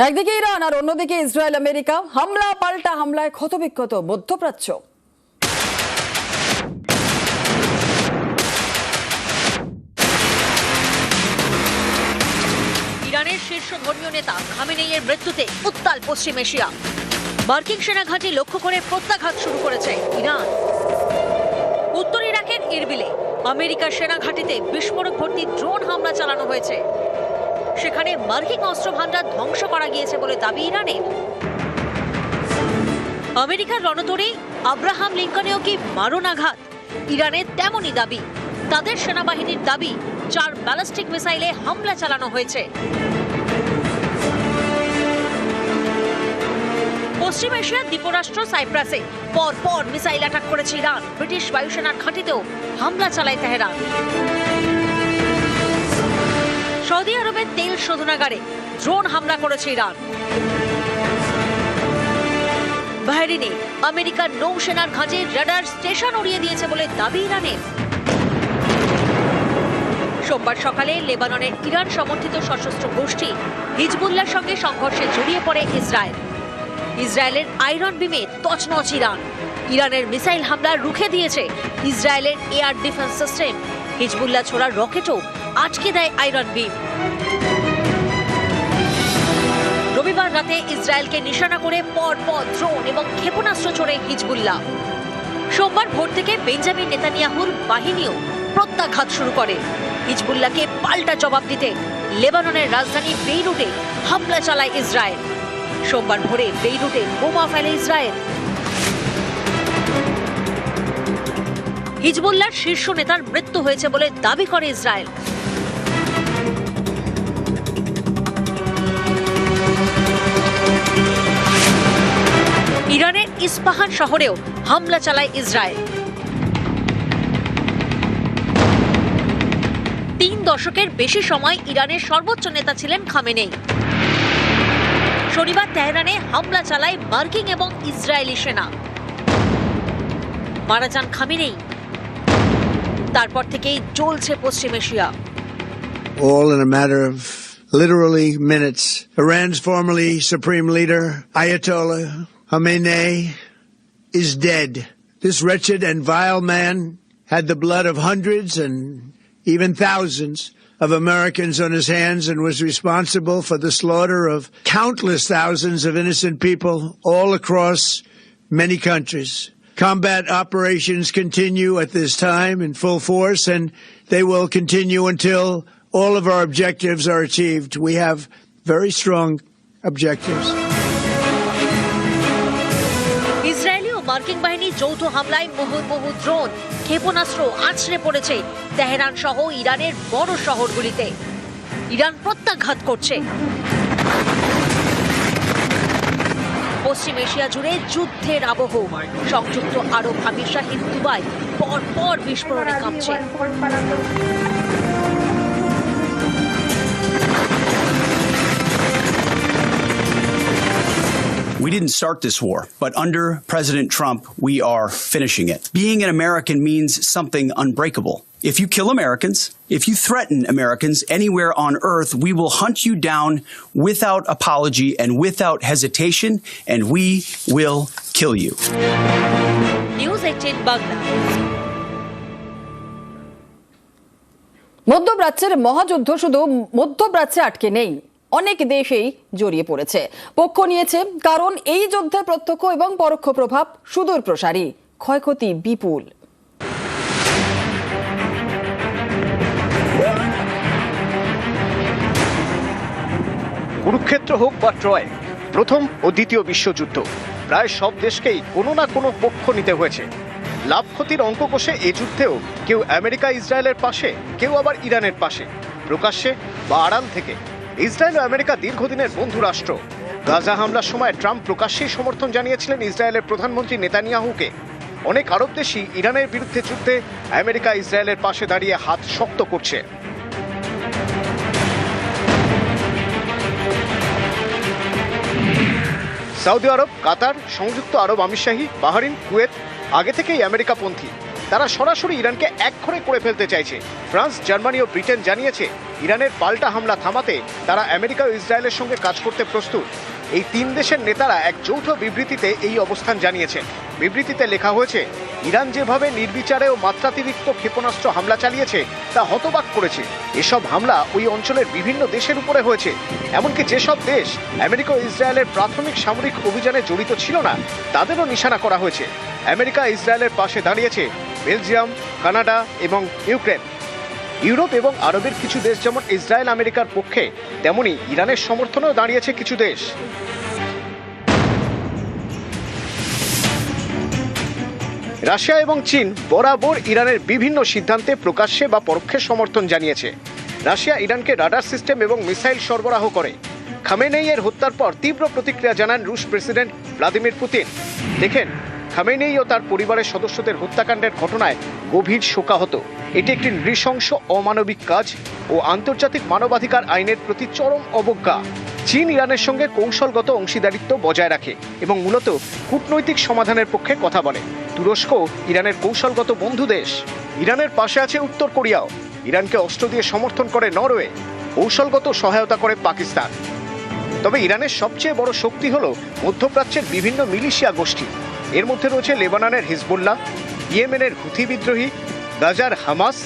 একদিকে ইরান আর অন্যদিকে Israel America হামলা পাল্টা হামলায় ক্ষতবিক্ষত মধ্যপ্রাচ্য। ইরানের শীর্ষ ধর্মীয় নেতা খামেনেইয়ের মৃত্যুতে উত্তাল পশ্চিম এশিয়া। মার্কিন সেনাঘাঁটি লক্ষ্য করে প্রত্যাঘাত শুরু করেছে ইরান। উত্তর ইরাকের ইরবিলে আমেরিকার সেনাঘাঁটিতে বিস্ফোরক ভর্তি ড্রোন হামলা চালানো হয়েছে। সেখানে মার্কিন অস্ত্র ভান্ডার ধ্বংস করা গিয়েছে বলে দাবি ইরানের। আমেরিকার রণতরী আব্রাহাম লিঙ্কনেও কি মারণ আঘাত? ইরানের তেমনই দাবি। তাদের সেনাবাহিনীর দাবি 4 ব্যালিস্টিক মিসাইলে হামলা চালানো হয়েছে। পশ্চিম এশিয়ার দ্বীপরাষ্ট্র সাইপ্রাসে পর মিসাইল অ্যাটাক করেছে ইরান। ব্রিটিশ বায়ুসেনার ঘাঁটিতেও হামলা চালায় তেহরান। সৌদি আরবের তেল শোধনাগারে ড্রোন হামলা করেছে ইরান। বাহরিনে আমেরিকার নৌসেনার ঘাঁটির রাডার স্টেশন উড়িয়ে দিয়েছে বলে দাবি ইরানের। সোমবার সকালে লেবাননের ইরান সমর্থিত সশস্ত্র গোষ্ঠী হিজবুল্লাহর সঙ্গে সংঘর্ষে জড়িয়ে পড়ে ইসরায়েল। ইসরায়েলের আয়রন বিমে তছনছ ইরান। ইরানের মিসাইল হামলা রুখে দিয়েছে ইসরায়েলের এয়ার ডিফেন্স সিস্টেম। হিজবুল্লাহ ছোড়া রকেটও আটকে দেয় আয়রন বিম। রবিবার রাতে ইসরায়েলকে নিশানা করে পর ড্রোন এবং ক্ষেপণাস্ত্র ছোড়ে হিজবুল্লাহ। সোমবার ভোর থেকে বেঞ্জামিন নেতানিয়াহুর বাহিনীও প্রত্যাঘাত শুরু করে। হিজবুল্লাহকে পাল্টা জবাব দিতে লেবাননের রাজধানী বেইরুটে হামলা চালায় ইসরায়েল। সোমবার ভোরে বেইরুটে বোমা ফেলে ইসরায়েল। হিজবুল্লাহর শীর্ষ নেতার মৃত্যু হয়েছে বলে দাবি করে ইসরায়েল। ইরানের ইস্পাহান শহরেও হামলা চালায় ইসরায়েল। 3 দশকের বেশি সময় ইরানের সর্বোচ্চ নেতা ছিলেন খামেনেই। শনিবার তেহরানে হামলা চালায় মার্কিন এবং ইসরায়েলি সেনা। মারা যান খামেনেই। তারপর থেকেই চলছে পশ্চিম Asia. All in a matter of literally minutes, Iran's formerly supreme leader, Ayatollah Khamenei, is dead. This wretched and vile man had the blood of hundreds and even thousands of Americans on his hands and was responsible for the slaughter of countless thousands of innocent people all across many countries. Combat operations continue at this time in full force, and they will continue until all of our objectives are achieved. We have very strong objectives. Israeli ও মার্কিন বাহিনী যৌথ হামলায় মুহুর্মুহু drone ক্ষেপণাস্ত্র আছড়ে পড়েছে Tehran সহ ইরানের বড় শহরগুলিতে। ইরান প্রত্যাঘাত করছে। পশ্চিম এশিয়া জুড়ে যুদ্ধের আবহ। সংযুক্ত আরব আমিরশাহীর দুবাই পর বিস্ফোরণে কাঁপছে। We didn't start this war, but under President Trump, we are finishing it. Being an American means something unbreakable. If you kill Americans, if you threaten Americans anywhere on earth, we will hunt you down without apology and without hesitation, and we will kill you. News 18 Bangla. মধ্যপ্রাচ্যের মহাযুদ্ধ শুধু মধ্যপ্রাচ্যে আটকে নেই, অনেক দেশেই জড়িয়ে পড়েছে। পক্ষ নিয়েছে কারণ এই যুদ্ধের প্রত্যক্ষ এবং পরোক্ষ প্রভাব সুদূর প্রসারী, ক্ষয়ক্ষতি বিপুল। কুরুক্ষেত্র হোক বা ট্রয়, প্রথম ও দ্বিতীয় বিশ্বযুদ্ধ, প্রায় সব দেশকেই কোনো না কোনো পক্ষ নিতে হয়েছে। লাভ ক্ষতির অঙ্ক কষে এ যুদ্ধেও কেউ আমেরিকা ইসরায়েলের পাশে, কেউ আবার ইরানের পাশে। প্রকাশ্যে বা আড়াল থেকে ইসরায়েল ও আমেরিকা দীর্ঘদিনের বন্ধু রাষ্ট্র। গাজা হামলার সময় ট্রাম্প প্রকাশ্যেই সমর্থন জানিয়েছিলেন ইসরায়েলের প্রধানমন্ত্রী নেতানিয়াহুকে। অনেক আরব দেশই ইরানের বিরুদ্ধে যুদ্ধে আমেরিকা ইসরায়েলের পাশে দাঁড়িয়ে হাত শক্ত করছে। সৌদি আরব, কাতার, সংযুক্ত আরব আমিরশাহী, বাহরিন, কুয়েত আগে থেকেই আমেরিকাপন্থী। তারা সরাসরি ইরানকে একঘরে করে ফেলতে চাইছে। ফ্রান্স, জার্মানি ও ব্রিটেন জানিয়েছে ইরানের পাল্টা হামলা থামাতে তারা আমেরিকা ও ইসরায়েলের সঙ্গে কাজ করতে প্রস্তুত। এই তিন দেশের নেতারা এক যৌথ বিবৃতিতে এই অবস্থান জানিয়েছেন। বিবৃতিতে লেখা হয়েছে, ইরান যেভাবে নির্বিচারে ও মাত্রাতিরিক্ত ক্ষেপণাস্ত্র হামলা চালিয়েছে তা হতবাক করেছে। এসব হামলা ওই অঞ্চলের বিভিন্ন দেশের উপরে হয়েছে। এমনকি যেসব দেশ আমেরিকা ও ইসরায়েলের প্রাথমিক সামরিক অভিযানে জড়িত ছিল না তাদেরও নিশানা করা হয়েছে। আমেরিকা ইসরায়েলের পাশে দাঁড়িয়েছে বেলজিয়াম, কানাডা এবং ইউক্রেন। ইউরোপ এবং আরবের কিছু দেশ যেমন ইসরায়েল আমেরিকার পক্ষে, তেমনি ইরানের সমর্থনেও দাঁড়িয়েছে কিছু দেশ। রাশিয়া এবং চীন বরাবর ইরানের বিভিন্ন সিদ্ধান্তে প্রকাশ্যে বা পরোক্ষে সমর্থন জানিয়েছে। রাশিয়া ইরানকে রাডার সিস্টেম এবং মিসাইল সরবরাহ করে। খামেনেইয়ের হত্যার পর তীব্র প্রতিক্রিয়া জানান রুশ প্রেসিডেন্ট ভ্লাদিমির পুতিন। দেখেন, খামেনেই ও তার পরিবারের সদস্যদের হত্যাকাণ্ডের ঘটনায় গভীর শোকাহত। এটি একটি নৃশংস অমানবিক কাজ ও আন্তর্জাতিক মানবাধিকার আইনের প্রতি চরম অবজ্ঞা। চীন ইরানের সঙ্গে কৌশলগত অংশীদারিত্ব বজায় রাখে এবং মূলত কূটনৈতিক সমাধানের পক্ষে কথা বলে। তুরস্ক ইরানের কৌশলগত বন্ধু দেশ। ইরানের পাশে আছে উত্তর কোরিয়াও। ইরানকে অস্ত্র দিয়ে সমর্থন করে নরওয়ে। কৌশলগত সহায়তা করে পাকিস্তান। তবে ইরানের সবচেয়ে বড় শক্তি হল মধ্যপ্রাচ্যের বিভিন্ন মিলিশিয়া গোষ্ঠী। এর মধ্যে রয়েছে লেবাননের হিজবুল্লাহ, ইয়েমেনের হুথি বিদ্রোহী, গাজার হামাস,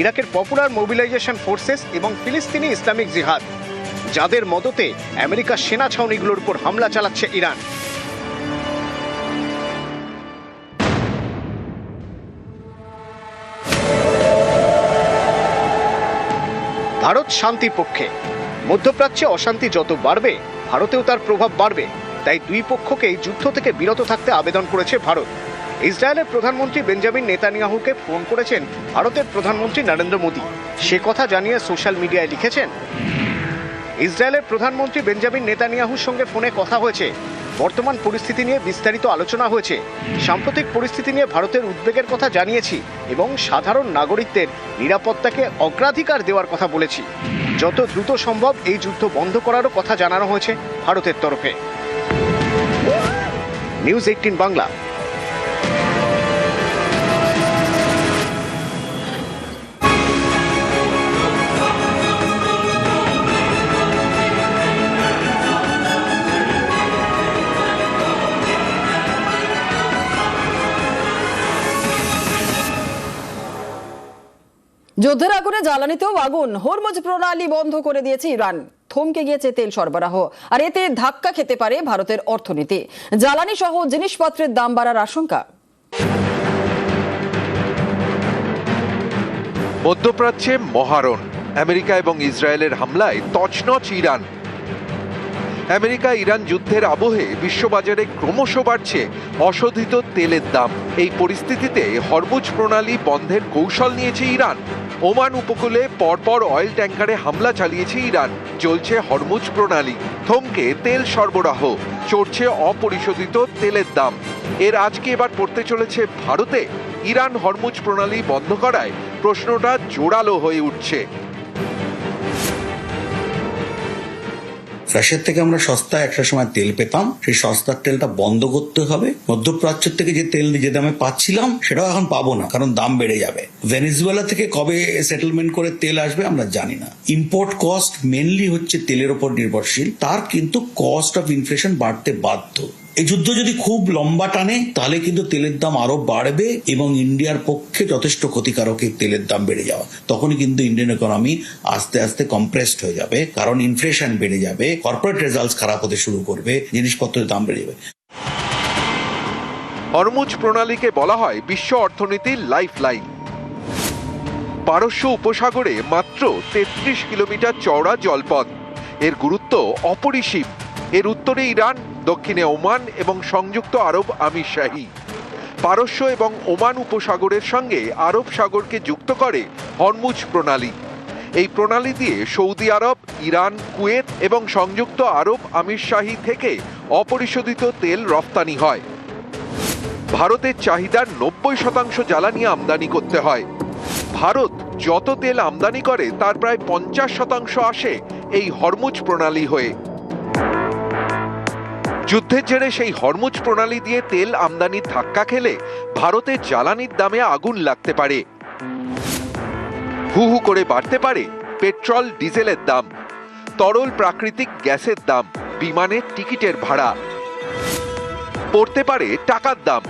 ইরাকের পপুলার মোবিলাইজেশন ফোর্সেস এবং ফিলিস্তিনি ইসলামিক জিহাদ, যাদের মদতে আমেরিকার সেনা ছাউনিগুলোর উপর হামলা চালাচ্ছে ইরান। ভারত শান্তির পক্ষে। মধ্যপ্রাচ্যে অশান্তি যত বাড়বে, ভারতেও তার প্রভাব বাড়বে। তাই দুই পক্ষকেই যুদ্ধ থেকে বিরত থাকতে আবেদন করেছে ভারত। ইসরায়েলের প্রধানমন্ত্রী বেঞ্জামিন নেতানিয়াহুকে ফোন করেছেন ভারতের প্রধানমন্ত্রী নরেন্দ্র মোদী। সে কথা জানিয়ে সোশ্যাল মিডিয়ায় লিখেছেন, ইসরায়েলের প্রধানমন্ত্রী বেঞ্জামিন নেতানিয়াহুর সঙ্গে ফোনে কথা হয়েছে। বর্তমান পরিস্থিতি নিয়ে বিস্তারিত আলোচনা হয়েছে। সাম্প্রতিক পরিস্থিতি নিয়ে ভারতের উদ্বেগের কথা জানিয়েছি এবং সাধারণ নাগরিকদের নিরাপত্তাকে অগ্রাধিকার দেওয়ার কথা বলেছি। যত দ্রুত সম্ভব এই যুদ্ধ বন্ধ করারও কথা জানানো হয়েছে ভারতের তরফে। নিউজ 18 বাংলা। যুদ্ধের আগুনে জ্বালানিতেও আগুন। হরমুজ প্রণালী বন্ধ করে দিয়েছে ইরান। থমকে গিয়েছে তেল সরবরাহ, আর এতে ধাক্কা খেতে পারে ভারতের অর্থনীতি। জ্বালানি সহ জিনিসপত্রের দাম বাড়ার আশঙ্কা। মধ্যপ্রাচ্যে মহারণ। আমেরিকা এবং ইসরায়েলের হামলায় তছনছ ইরান। আমেরিকা ইরান যুদ্ধের আবহে বিশ্ববাজারে ক্রমশ বাড়ছে অশোধিত তেলের দাম। এই পরিস্থিতিতে হরমুজ প্রণালী বন্ধের কৌশল নিয়েছে ইরান। ওমান উপকূলে পরপর অয়েল ট্যাঙ্কারে হামলা চালিয়েছে ইরান। চলছে হরমুজ প্রণালী, থমকে তেল সরবরাহ, চড়ছে অপরিশোধিত তেলের দাম। এর আজকে এবার পড়তে চলেছে ভারতে। ইরান হরমুজ প্রণালী বন্ধ করায় প্রশ্নটা জোরালো হয়ে উঠছে। রাশিয়ার থেকে আমরা সস্তা একটা সময় তেল পেতাম, সেই সস্তার তেলটা বন্ধ করতে হবে। মধ্যপ্রাচ্য থেকে যে তেল যে দামে পাচ্ছিলাম সেটাও এখন পাবো না, কারণ দাম বেড়ে যাবে। ভেনেজুয়েলা থেকে কবে সেটেলমেন্ট করে তেল আসবে আমরা জানি না। ইম্পোর্ট কস্ট মেনলি হচ্ছে তেলের উপর নির্ভরশীল, তার কিন্তু কস্ট অফ ইনফ্লেশন বাড়তে বাধ্য। এই যুদ্ধ যদি খুব লম্বা টানে তাহলে কিন্তু তেলের দাম আরো বাড়বে এবং ইন্ডিয়ার পক্ষে যথেষ্ট ক্ষতিকারক এই তেলের দাম বেড়ে যাওয়া। তখনই কিন্তু ইন্ডিয়ান ইকোনমি আস্তে আস্তে কম্প্রেসড হয়ে যাবে, কারণ ইনফ্লেশন বেড়ে যাবে, কর্পোরেট রেজাল্টস খারাপ হতে শুরু করবে, জিনিসপত্রের দাম বেড়ে যাবে। হরমুজ প্রণালীকে বলা হয় বিশ্ব অর্থনীতির লাইফ লাইন। পারস্য উপসাগরে মাত্র 33 কিলোমিটার চওড়া জলপথ। এর গুরুত্ব অপরিসীম। এর উত্তরে ইরান, দক্ষিণে ওমান এবং সংযুক্ত আরব আমিরশাহী। পারস্য এবং ওমান উপসাগরের সঙ্গে আরব সাগরকে যুক্ত করে হরমুজ প্রণালী। এই প্রণালী দিয়ে সৌদি আরব, ইরান, কুয়েত এবং সংযুক্ত আরব আমিরশাহী থেকে অপরিশোধিত তেল রপ্তানি হয়। ভারতের চাহিদার 90% জ্বালানি আমদানি করতে হয়। ভারত যত তেল আমদানি করে তার প্রায় 50% আসে এই হরমুজ প্রণালী হয়ে। যুদ্ধের জেরে সেই হরমুজ প্রণালী দিয়ে তেল আমদানির ধাক্কা খেলে ভারতের জ্বালানির দামে আগুন লাগতে পারে। হু হু করে বাড়তে পারে পেট্রোল ডিজেলের দাম, তরল প্রাকৃতিক গ্যাসের দাম, বিমানের টিকিটের ভাড়া, পড়তে পারে টাকার দাম।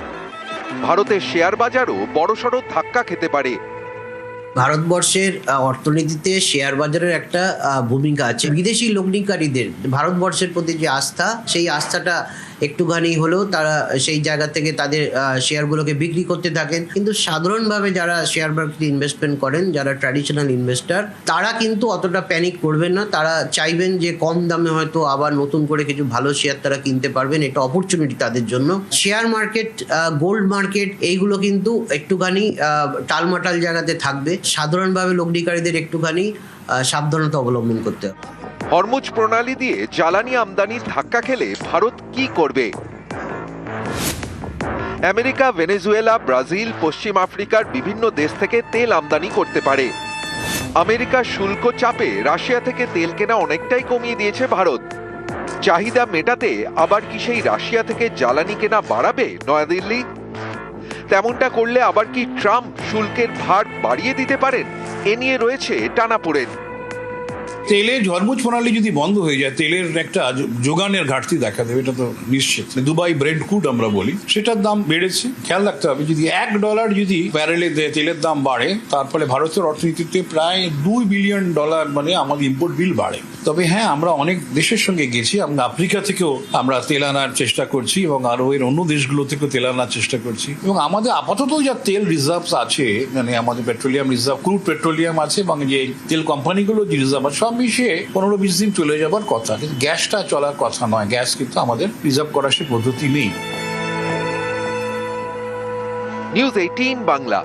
ভারতের শেয়ার বাজারও বড়সড় ধাক্কা খেতে পারে। ভারতবর্ষের অর্থনীতিতে শেয়ার বাজারের একটা ভূমিকা আছে। বিদেশি লগ্নিকারীদের ভারতবর্ষের প্রতি যে আস্থা, সেই আস্থাটা একটুখানি হলেও তারা সেই জায়গা থেকে তাদের শেয়ারগুলোকে বিক্রি করতে থাকেন। কিন্তু সাধারণভাবে যারা শেয়ার মার্কেটে ইনভেস্টমেন্ট করেন, যারা ট্র্যাডিশনাল ইনভেস্টার, তারা কিন্তু অতটা প্যানিক করবেন না। তারা চাইবেন যে কম দামে হয়তো আবার নতুন করে কিছু ভালো শেয়ার তারা কিনতে পারবেন। এটা অপরচুনিটি তাদের জন্য। শেয়ার মার্কেট, গোল্ড মার্কেট, এইগুলো কিন্তু একটুখানি টালমাটাল জায়গাতে থাকবে। সাধারণভাবে লগ্নিকারীদের একটুখানি সাবধানতা অবলম্বন করতে হবে। হরমুজ প্রণালী দিয়ে জ্বালানি আমদানির ধাক্কা খেলে ভারত কি করবে? আমেরিকা, ভেনেজুয়েলা, ব্রাজিল, পশ্চিম আফ্রিকার বিভিন্ন দেশ থেকে তেল আমদানি করতে পারে। আমেরিকার শুল্ক চাপে রাশিয়া থেকে তেল কেনা অনেকটাই কমিয়ে দিয়েছে ভারত। চাহিদা মেটাতে আবার কি সেই রাশিয়া থেকে জ্বালানি কেনা বাড়াবে নয়াদিল্লি? তেমনটা করলে আবার কি ট্রাম্প শুল্কের ভার বাড়িয়ে দিতে পারেন? এ নিয়ে রয়েছে টানাপোড়েন। তেলের হরমুজ প্রণালী যদি বন্ধ হয়ে যায়, তেলের একটা যোগানের ঘাটতি দেখা দেবে, এটা তো নিশ্চিত। দুবাই ব্রেন্ট ক্রুড আমরা বলি, সেটার দাম বেড়েছে। খেয়াল রাখতে হবে, যদি $1 যদি ব্যারেলে তেলের দাম বাড়ে, তার ফলে ভারতের অর্থনীতিতে প্রায় $2 বিলিয়ন মানে আমাদের ইম্পোর্ট বিল বাড়ে। তবে হ্যাঁ, আমরা অনেক দেশের সঙ্গে গেছি, আমরা আফ্রিকা থেকেও আমরা তেল আনার চেষ্টা করছি এবং আরো এর অন্য দেশগুলো থেকেও তেল আনার চেষ্টা করছি। এবং আমাদের আপাতত যা তেল রিজার্ভস আছে, মানে আমাদের পেট্রোলিয়াম রিজার্ভ, ক্রুড পেট্রোলিয়াম আছে, এবং যে তেল কোম্পানিগুলো যে রিজার্ভ আছে, সব মিশিয়ে 15-20 দিন চলে যাবার কথা। কিন্তু গ্যাসটা চলার কথা নয়। গ্যাস কিন্তু আমাদের রিজার্ভ করার সে পদ্ধতি নেই। নিউজ 18 বাংলা।